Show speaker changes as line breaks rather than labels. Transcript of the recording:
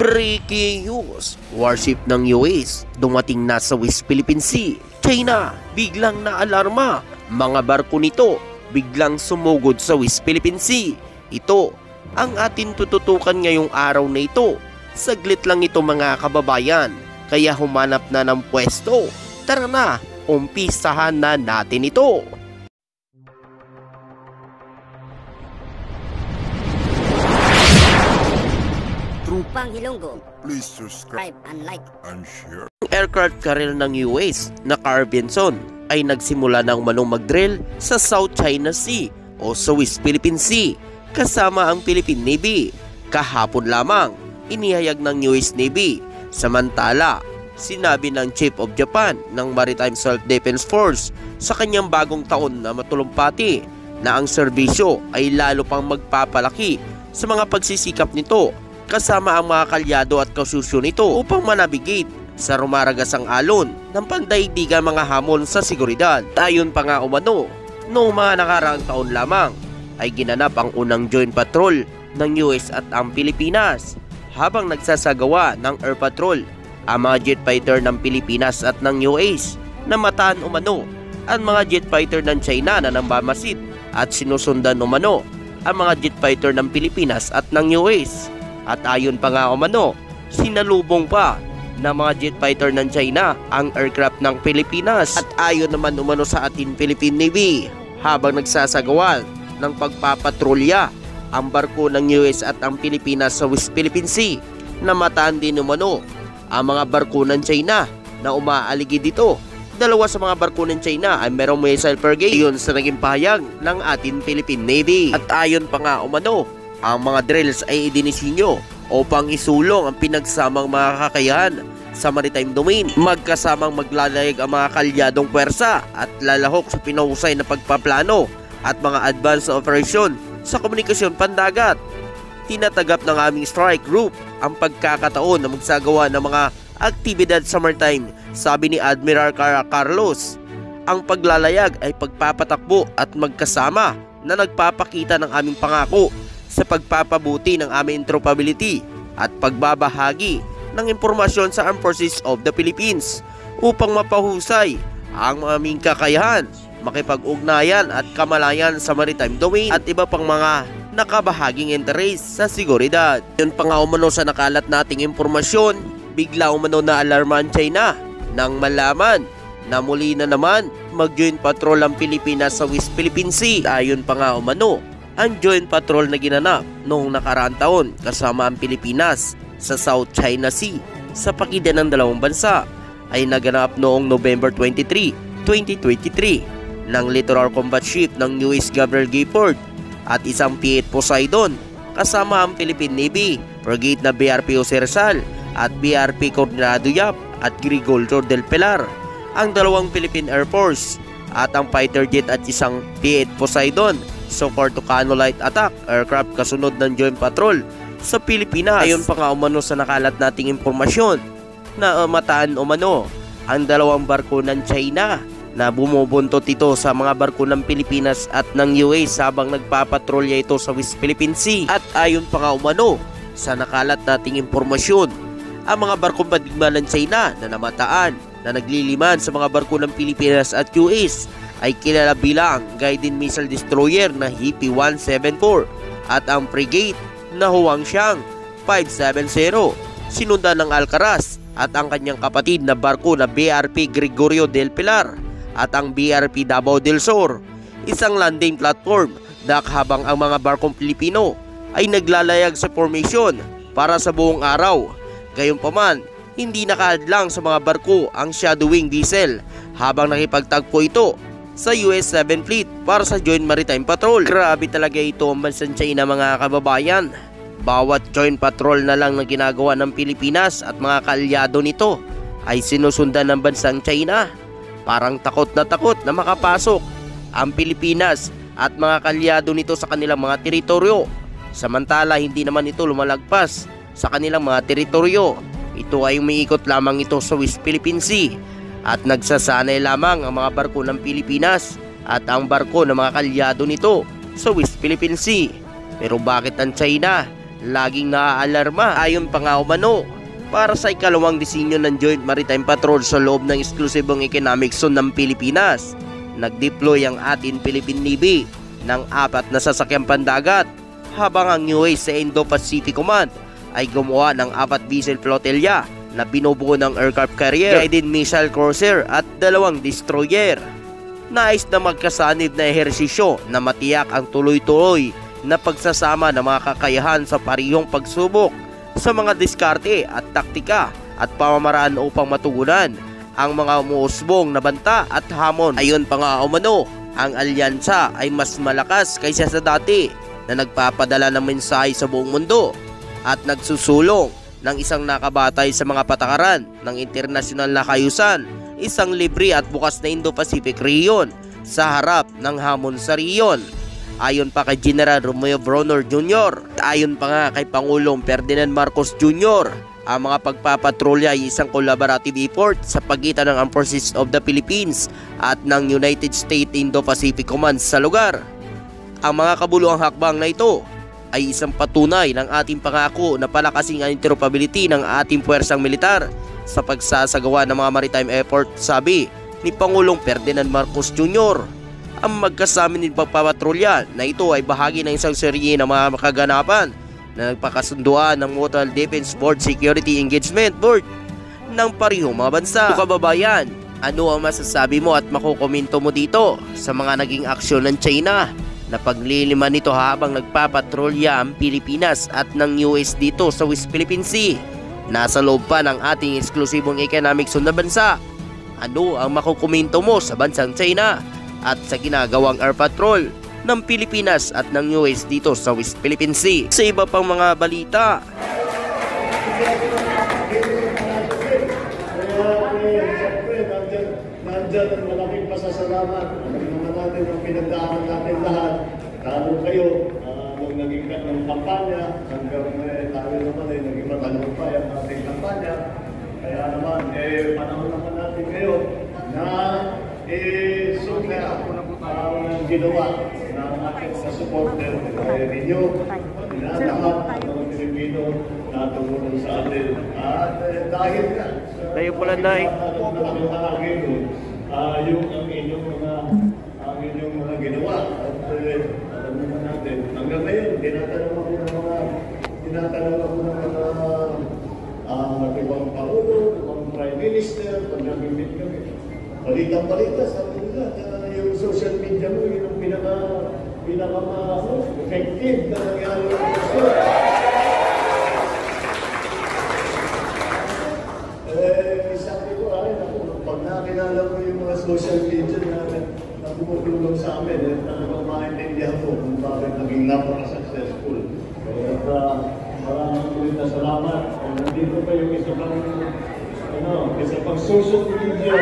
Breaking news! Warship ng US dumating na sa West Philippine Sea. China biglang naalarma. Mga barko nito biglang sumugod sa West Philippine Sea. Ito ang atin tututukan ngayong araw na ito. Saglit lang ito mga kababayan, kaya humanap na ng pwesto. Tara na, umpisahan na natin ito.
Trupang Ilonggo,
Please subscribe
subscribe and like.
and share.
Ang aircraft carrier ng US na Carl Vinson ay nagsimula ng manong mag-drill sa South China Sea o sa West Philippine Sea kasama ang Philippine Navy. Kahapon lamang inihayag ng US Navy. Samantala, sinabi ng Chief of Japan ng Maritime Self-Defense Force sa kanyang bagong taon na matulumpati na ang serbisyo ay lalo pang magpapalaki sa mga pagsisikap nito kasama ang mga kalyado at kasusyo nito upang manabigate sa rumaragasang alon ng pandaigdigang mga hamon sa seguridad. Ayon pa nga umano, noong mga nakaraang taon lamang ay ginanap ang unang joint patrol ng US at ang Pilipinas habang nagsasagawa ng air patrol ang mga jet fighter ng Pilipinas at ng US. Namataan umano ang mga jet fighter ng China na nambamasid at sinusundan umano ang mga jet fighter ng Pilipinas at ng US. At ayon pa nga umano, sinalubong pa ng mga jet fighter ng China ang aircraft ng Pilipinas. At ayon naman umano sa ating Philippine Navy, habang nagsasagawa ng pagpapatrolya ang barko ng US at ang Pilipinas sa West Philippine Sea, namataan din umano ang mga barko ng China na umaaligi dito. Dalawa sa mga barko ng China ay merong missile frigate. Iyon sa naging pahayag ng ating Philippine Navy. At ayon pa nga umano, ang mga drills ay idinisinyo upang isulong ang pinagsamang mga kakayahan sa maritime domain. Magkasamang maglalayag ang mga kalyadong pwersa at lalahok sa pinahusay na pagpaplano at mga advanced operation sa komunikasyon pandagat. Tinatagap ng aming strike group ang pagkakataon na magsagawa ng mga aktibidad sa maritime, sabi ni Admiral Carlos. Ang paglalayag ay pagpapatakbo at magkasama na nagpapakita ng aming pangako sa pagpapabuti ng aming interoperability at pagbabahagi ng impormasyon sa Armed Forces of the Philippines upang mapahusay ang aming kakayahan, makipag-ugnayan at kamalayan sa maritime domain at iba pang mga nakabahaging interes sa seguridad. Yun pa nga umano sa nakalat nating impormasyon, bigla umano na alarma ang China nang malaman na muli na naman mag-joint patrol ang Pilipinas sa West Philippine Sea. Ayon pa nga umano, ang joint patrol na ginanap noong nakaraang taon kasama ang Pilipinas sa South China Sea sa pagitan ng dalawang bansa ay naganap noong November 23, 2023 ng Littoral Combat Ship ng US Gabriel Gifford at isang P-8 Poseidon kasama ang Philippine Navy, frigate na BRP Jose Rizal at BRP Coronado Yap at Gregorio del Pilar, ang dalawang Philippine Air Force at ang fighter jet at isang P-8 Poseidon Sukhoi Tucano Light Attack aircraft kasunod ng joint patrol sa Pilipinas. Ayon pa nga umano sa nakalat nating impormasyon na mataan umano ang dalawang barko ng China na bumubuntot ito sa mga barko ng Pilipinas at ng US habang nagpapatrolya ito sa West Philippine Sea. At ayon pa nga umano sa nakalat nating impormasyon, ang mga barkong padigma ng China na namataan na nagliliman sa mga barko ng Pilipinas at US ay kilala bilang Guided Missile Destroyer na HP-174 at ang frigate na Huangshan 570, sinundan ng Alcaraz at ang kanyang kapatid na barko na BRP Gregorio del Pilar at ang BRP Davao del Sur, isang landing platform habang ang mga barkong Pilipino ay naglalayag sa formation para sa buong araw. Gayunpaman, hindi nakahadlang sa mga barko ang shadowing vessel habang nakipagtagpo ito sa US 7 Fleet para sa Joint Maritime Patrol. Grabe talaga ito ang bansang China mga kababayan. Bawat joint patrol na lang na ginagawa ng Pilipinas at mga kaalyado nito ay sinusundan ng bansang China. Parang takot na makapasok ang Pilipinas at mga kaalyado nito sa kanilang mga teritoryo. Samantala hindi naman ito lumalagpas sa kanilang mga teritoryo. Ito ay umiikot lamang ito sa West Philippine Sea at nagsasanay lamang ang mga barko ng Pilipinas at ang barko ng mga kaalyado nito sa West Philippine Sea. Pero bakit ang China laging naaalarma ayon pa nga umano para sa ikalawang disenyo ng Joint Maritime Patrol sa loob ng eksklusibong economic zone ng Pilipinas. Nag-deploy ang ating Philippine Navy ng 4 na sasakyang pandagat habang ang UAS sa Indo-Pacific Command ay gumawa ng 4 vessel flotilla na binubuo ng aircraft carrier, guided missile cruiser at 2 destroyer. Nais na magkasanib na ehersisyo na matiyak ang tuloy-tuloy na pagsasama ng mga kakayahan sa parihong pagsubok sa mga diskarte at taktika at pamamaraan upang matugunan ang mga umuusbong na banta at hamon. Ayon pa nga umano, ang alyansa ay mas malakas kaysa sa dati na nagpapadala ng mensahe sa buong mundo at nagsusulong ng isang nakabatay sa mga patakaran ng internasyonal na kayusan, isang libre at bukas na Indo-Pacific region sa harap ng hamon sa region. Ayon pa kay General Romeo Bronner Jr. Ayon pa nga kay Pangulong Ferdinand Marcos Jr., ang mga pagpapatrolya ay isang collaborative effort sa pagitan ng Armed Forces of the Philippines at ng United States Indo-Pacific Command sa lugar. Ang mga kabuluhang hakbang na ito ay isang patunay ng ating pangako na palakasin ang interoperability ng ating puwersang militar sa pagsasagawa ng mga maritime effort, sabi ni Pangulong Ferdinand Marcos Jr. Ang magkasamin ng pagpapatrolya na ito ay bahagi ng isang serye ng mga kaganapan na nagpakasunduan ng Mutual Defense Board Security Engagement Board ng parihong mga bansa. So, kababayan, ano ang masasabi mo at makukomento mo dito sa mga naging aksyon ng China na pagliliman nito habang nagpapatrolya ang Pilipinas at ng US dito sa West Philippine Sea? Nasa loob pa ng ating eksklusibong economic zone na bansa. Ano ang makukomento mo sa bansang China at sa ginagawang air patrol ng Pilipinas at ng US dito sa West Philippine Sea? Sa iba pang mga balita,
nandyan ang malaking pasasalamat. Alam naman natin ang pinagdaanan natin lahat. Lalo kayo, nung naging ng kampanya, hanggang tayo naman ay naging matalumpay ang ating kampanya. Kaya naman, panahon naman natin ngayon na sumaya ang ginawa ng ating sa supporter ninyo. Lahat ng mga Pilipino na tumulong sa atin. At dahil nga,
tayo pala na
yung ang inyong mga ginawa. At alam naman natin, hanggang ngayon, tinatanong ako ng mga ibang Pangulo, ibang Prime Minister, pag nag-meet kami. Balitang-balita, sabi nila, yung social media mo, yun ang effective na nangyari ng gusto. Sabi ko, pag nakilala mo yung mga social media na tumutulong sa amin, talagang maintindihan mo kung bakit naging napaka-successful. Kaya maraming ulit na salamat. Nandito pa yung isa pang social media